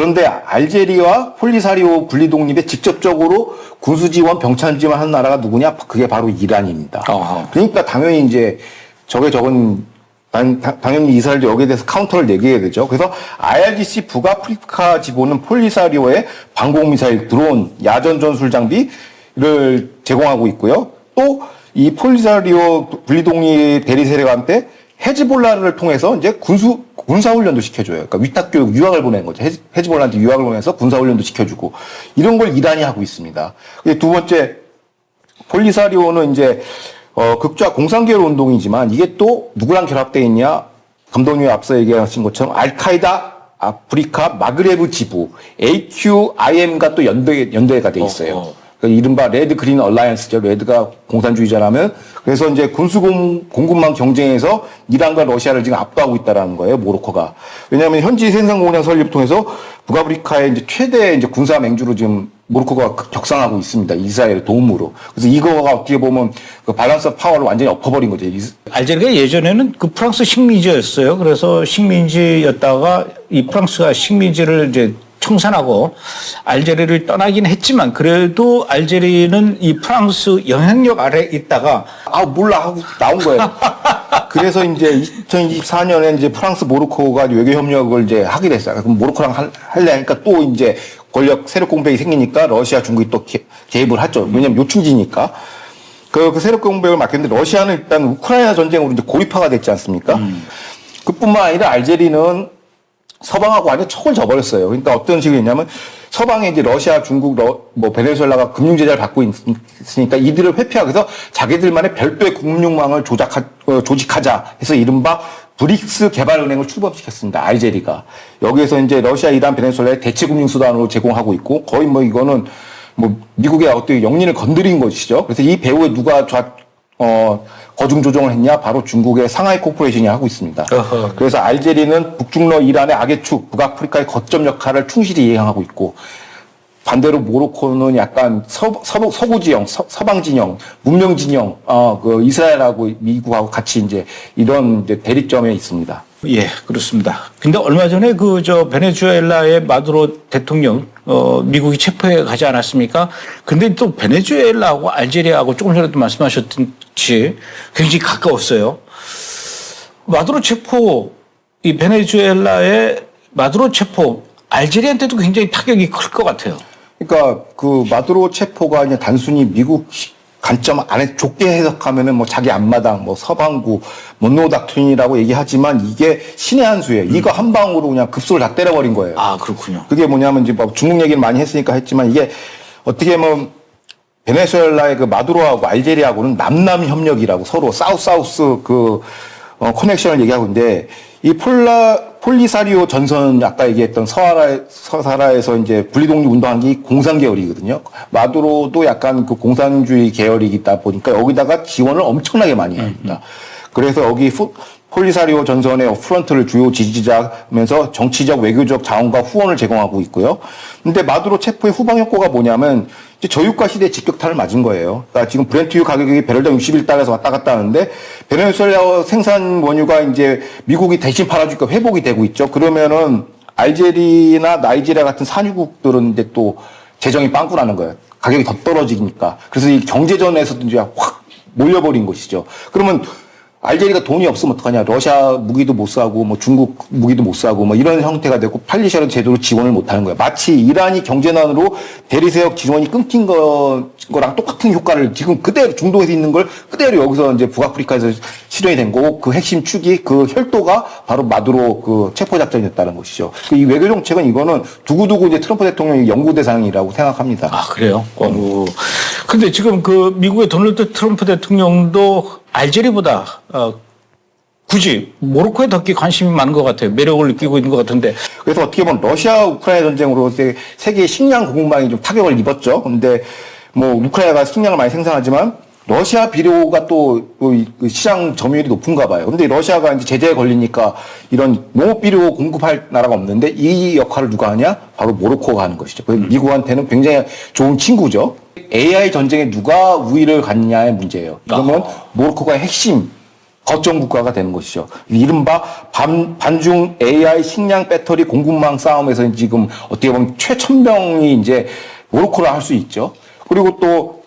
그런데 알제리와 폴리사리오 분리 독립에 직접적으로 군수 지원, 병창 지원하는 나라가 누구냐? 그게 바로 이란입니다. 그러니까 당연히 이제 적은 당연히 이스라엘도 여기에 대해서 카운터를 내게 되죠. 그래서 IRGC 북아프리카 지부는 폴리사리오에 방공미사일, 드론, 야전 전술 장비를 제공하고 있고요. 또 이 폴리사리오 분리독립 대리 세력한테 헤즈볼라를 통해서 이제 군사훈련도 시켜줘요. 그러니까 위탁교육, 유학을 보내는 거죠. 헤즈볼라한테 유학을 보내서 군사훈련도 시켜주고 이런 걸 이란이 하고 있습니다. 두 번째, 폴리사리오는 이제 극좌 공산계열 운동이지만 이게 또 누구랑 결합되어 있냐? 감독님이 앞서 얘기하신 것처럼 알카이다 아프리카 마그레브 지부 AQIM과 또 연대가 돼 있어요. 이른바 레드 그린 얼라이언스죠. 레드가 공산주의자라면 그래서 이제 공급망 경쟁에서 이란과 러시아를 지금 압도하고 있다라는 거예요. 모로코가. 왜냐하면 현지 생산 공장 설립을 통해서 북아프리카의 이제 최대 이제 군사 맹주로 지금 모로코가 격상하고 있습니다. 이스라엘의 도움으로. 그래서 이거가 어떻게 보면 그 밸런스 오브 파워를 완전히 엎어버린 거죠. 알제리가 예전에는 그 프랑스 식민지였어요. 그래서 식민지였다가 이 프랑스가 식민지를 이제 청산하고 알제리를 떠나긴 했지만 그래도 알제리는 이 프랑스 영향력 아래 있다가 몰라 하고 나온 거예요. 그래서 이제 2024년에 이제 프랑스 모로코가 외교 협력을 이제 하게 됐어요. 그럼 모로코랑 할래 하니까 또 이제 권력 세력 공백이 생기니까 러시아, 중국이 또 개입을 하죠. 왜냐면 요충지니까. 그 세력 공백을 막혔는데 러시아는 일단 우크라이나 전쟁으로 이제 고립화가 됐지 않습니까? 그뿐만 아니라 알제리는 서방하고 완전 척을 져버렸어요. 그러니까 어떤 식이냐면 서방에 이제 러시아, 중국, 베네수엘라가 금융 제재를 받고 있으니까 이들을 회피하기 위해서 자기들만의 별도의 금융망을 조직하자 해서 이른바 브릭스 개발은행을 출범시켰습니다. 알제리가. 여기에서 이제 러시아, 이란, 베네수엘라의 대체 금융 수단으로 제공하고 있고 거의 이거는 미국의 어떤 영린을 건드린 것이죠. 그래서 이 배후에 누가 거중 조정을 했냐? 바로 중국의 상하이 코퍼레이션이 하고 있습니다. 그래서 알제리는 북중러 이란의 악의 축, 북아프리카의 거점 역할을 충실히 이행하고 있고 반대로 모로코는 약간 서구 진영, 서방 진영, 문명 진영, 이스라엘하고 미국하고 같이 이제 이런 이제 대립점에 있습니다. 예, 그렇습니다. 근데 얼마 전에 베네수엘라의 마두로 대통령, 미국이 체포해 가지 않았습니까? 근데 또 베네수엘라하고 알제리아하고 조금 전에도 말씀하셨듯이 굉장히 가까웠어요. 마두로 체포, 이 베네수엘라의 마두로 체포, 알제리한테도 굉장히 타격이 클 것 같아요. 그러니까 그 마두로 체포가 그냥 단순히 미국 관점 안에 좁게 해석하면은 자기 앞마당, 서방구, monroe 닥트린이라고 얘기하지만 이게 신의 한 수예요. 이거 한 방으로 그냥 급소를 다 때려버린 거예요. 아, 그렇군요. 그게 뭐냐면 이제 중국 얘기를 많이 했으니까 했지만 이게 어떻게 보면 베네수엘라의 그 마두로하고 알제리하고는 남남 협력이라고 서로 사우스 커넥션을 얘기하고 있는데 이 폴리사리오 전선 아까 얘기했던 서사라에서 이제 분리독립 운동한 게 공산 계열이거든요. 마두로도 약간 그 공산주의 계열이다 보니까 여기다가 지원을 엄청나게 많이 합니다. 그래서 여기 폴리사리오 전선의 프런트를 주요 지지자면서 정치적, 외교적 자원과 후원을 제공하고 있고요. 근데 마두로 체포의 후방 효과가 뭐냐면 이제 저유가 시대에 직격탄을 맞은 거예요. 그러니까 지금 브렌트유 가격이 배럴당 61달러에서 왔다 갔다 하는데 베네수엘라 생산 원유가 이제 미국이 대신 팔아주니까 회복이 되고 있죠. 그러면은 알제리나 나이지리아 같은 산유국들은 이제 또 재정이 빵꾸나는 거예요. 가격이 더 떨어지니까. 그래서 이 경제전에서도 이제 확 몰려버린 것이죠. 그러면 알제리가 돈이 없으면 어떡하냐. 러시아 무기도 못 사고, 중국 무기도 못 사고, 이런 형태가 되고, 팔리셔도 제대로 지원을 못 하는 거예요. 마치 이란이 경제난으로 대리세역 지원이 끊긴 거랑 똑같은 효과를 지금 그대로 중동에서 있는 걸 그대로 여기서 이제 북아프리카에서 실현이 된 거고, 그 핵심 축이 그 혈도가 바로 마두로 그 체포작전이었다는 것이죠. 이 외교정책은 이거는 두고두고 이제 트럼프 대통령이 연구 대상이라고 생각합니다. 아, 그래요? 근데 지금 그 미국의 도널드 트럼프 대통령도 알제리보다 굳이 모로코에 더 관심이 많은 것 같아요. 매력을 느끼고 있는 것 같은데. 그래서 어떻게 보면 러시아 우크라이나 전쟁으로 세계 식량 공급망이 좀 타격을 입었죠. 근데 우크라이나가 식량을 많이 생산하지만 러시아 비료가 또 시장 점유율이 높은가 봐요. 근데 러시아가 이제 제재에 걸리니까 이런 농업 비료 공급할 나라가 없는데 이 역할을 누가 하냐? 바로 모로코가 하는 것이죠. 미국한테는 굉장히 좋은 친구죠. AI 전쟁에 누가 우위를 갖느냐의 문제예요. 그러면 모로코가 핵심 거점 국가가 되는 것이죠. 이른바 반중 AI 식량 배터리 공급망 싸움에서 지금 어떻게 보면 최첨병이 이제 모로코를 할 수 있죠. 그리고 또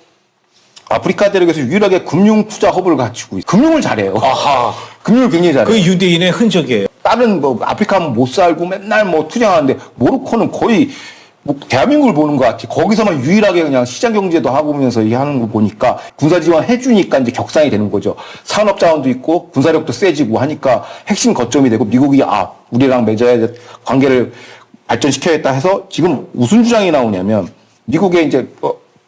아프리카 대륙에서 유일하게 금융 투자 허브를 갖추고 있어요. 금융을 잘해요. 아하. 금융을 굉장히 잘해요. 그 유대인의 흔적이에요. 다른 뭐 아프리카 하면 못 살고 맨날 뭐 투자하는데 모로코는 거의 뭐 대한민국을 보는 것 같이 거기서만 유일하게 그냥 시장 경제도 하고 오면서 이게 하는 거 보니까 군사 지원 해주니까 이제 격상이 되는 거죠. 산업 자원도 있고 군사력도 세지고 하니까 핵심 거점이 되고 미국이 우리랑 맺어야 될 관계를 발전시켜야겠다 해서 지금 무슨 주장이 나오냐면 미국의 이제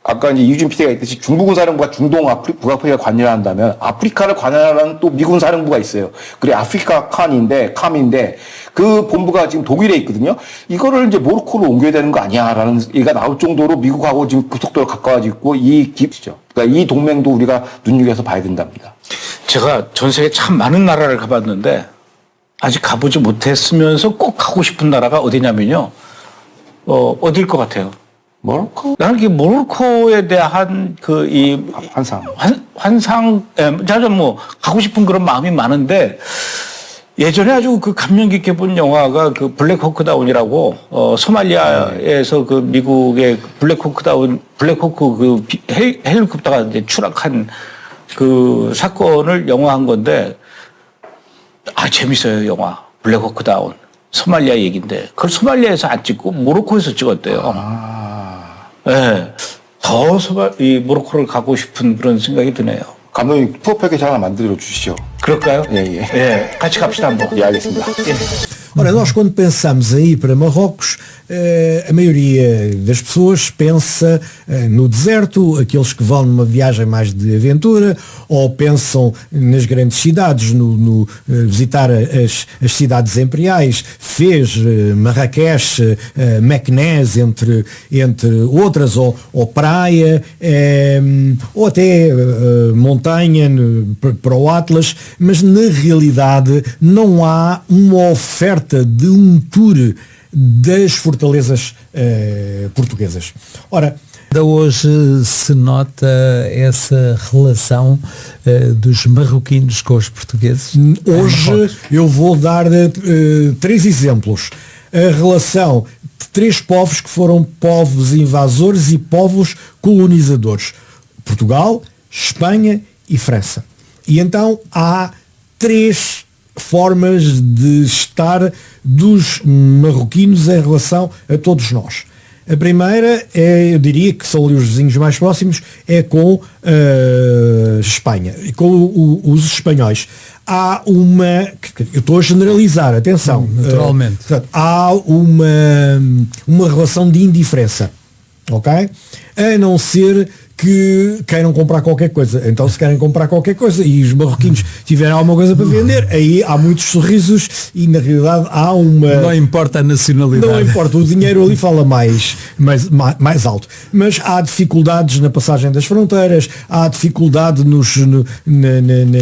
아까 이제 이유진 PD가 했듯이 중부군사령부가 중동 북아프리카 관여를 한다면 아프리카를 관여하는 또 미군 사령부가 있어요. 그래 아프리카 캄인데 그 본부가 지금 독일에 있거든요. 이거를 이제 모로코로 옮겨야 되는 거 아니야라는 얘기가 나올 정도로 미국하고 지금 급속도로 가까워지고 있고 이 깊죠. 그러니까 이 동맹도 우리가 눈여겨서 봐야 된답니다. 제가 전 세계 참 많은 나라를 가봤는데 아직 가보지 못했으면서 꼭 가고 싶은 나라가 어디냐면요. 어딜 것 같아요? 모로코? 나는 이 모로코에 대한 환상, 자주 뭐 가고 싶은 그런 마음이 많은데 예전에 아주 그 감명 깊게 본 영화가 그 블랙호크 다운이라고 소말리아에서 그 미국의 블랙호크 그 헬리콥터가 이제 추락한 그 사건을 영화한 건데 재밌어요 영화 블랙호크 다운 소말리아 얘기인데 그걸 소말리아에서 안 찍고 모로코에서 찍었대요. 네. 더 이 모로코를 가고 싶은 그런 생각이 드네요. 감독님 투어 패키지 하나 만들어 주시죠. 그럴까요? 예. 같이 갑시다 한번. 예, 알겠습니다. Ora, nós quando pensamos em ir para Marrocos, a maioria das pessoas pensa no deserto, aqueles que vão numa viagem mais de aventura, ou pensam nas grandes cidades, no visitar as cidades imperiais, Fez, Marrakech, Meknès, entre outras, ou praia, ou até montanha para o Atlas, mas na realidade não há uma oferta de um tour das fortalezas portuguesas. Ora, ainda hoje se nota essa relação dos marroquinos com os portugueses? Hoje eu vou dar 3 exemplos. A relação de 3 povos que foram povos invasores e povos colonizadores. Portugal, Espanha e França. E então há 3 formas de estar dos marroquinos em relação a todos nós. A primeira eu diria que são ali os vizinhos mais próximos, é com a Espanha, com os espanhóis. Há eu estou a generalizar, atenção. Naturalmente. Portanto, há uma relação de indiferença, ok? A não ser que queiram comprar qualquer coisa. Então se querem comprar qualquer coisa e os marroquinos tiverem alguma coisa para vender, aí há muitos sorrisos e na realidade há Não importa a nacionalidade. Não importa, o dinheiro ali fala mais alto. Mas há dificuldades na passagem das fronteiras, há dificuldade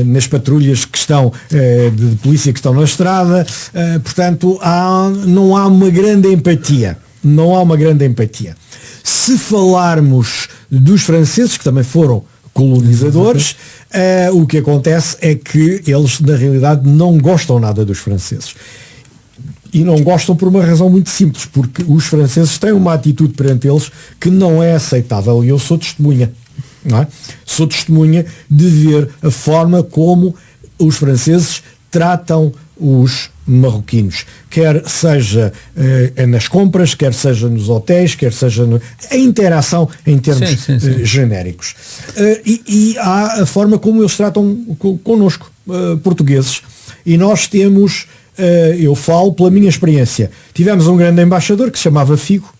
nas patrulhas que estão, de polícia que estão na estrada, portanto não há uma grande empatia. Não há uma grande empatia. Se falarmos dos franceses, que também foram colonizadores, o que acontece é que eles, na realidade, não gostam nada dos franceses. E não gostam por uma razão muito simples, porque os franceses têm uma atitude perante eles que não é aceitável. E eu sou testemunha, não é? Sou testemunha de ver a forma como os franceses tratam os marroquinos, quer seja nas compras, quer seja nos hotéis, quer seja a interação em termos genéricos. E há a forma como eles tratam connosco, portugueses. E nós temos, eu falo pela minha experiência, tivemos um grande embaixador que se chamava Figo,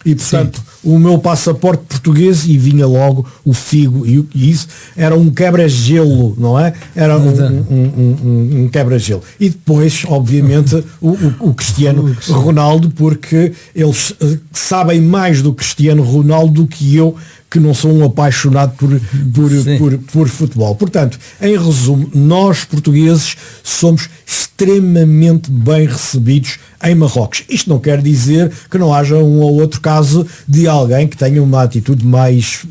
e portanto o meu passaporte português e vinha logo o Figo e isso era um quebra-gelo, não é? Era um quebra-gelo. E depois, obviamente, o Cristiano Ronaldo, porque eles sabem mais do Cristiano Ronaldo do que eu, que não sou um apaixonado por futebol. Portanto, em resumo, nós portugueses somos extremamente extremamente bem recebidos em Marrocos. Isto não quer dizer que não haja um ou outro caso de alguém que tenha uma atitude mais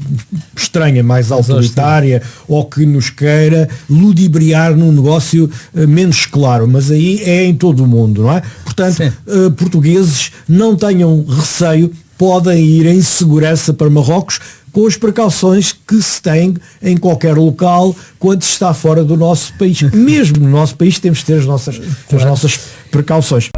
estranha, mais autoritária, ou que nos queira ludibriar num negócio menos claro, mas aí é em todo o mundo, não é? Portanto, portugueses, não tenham receio, podem ir em segurança para Marrocos, com as precauções que se tem em qualquer local quando se está fora do nosso país. Mesmo no nosso país temos de ter as nossas precauções.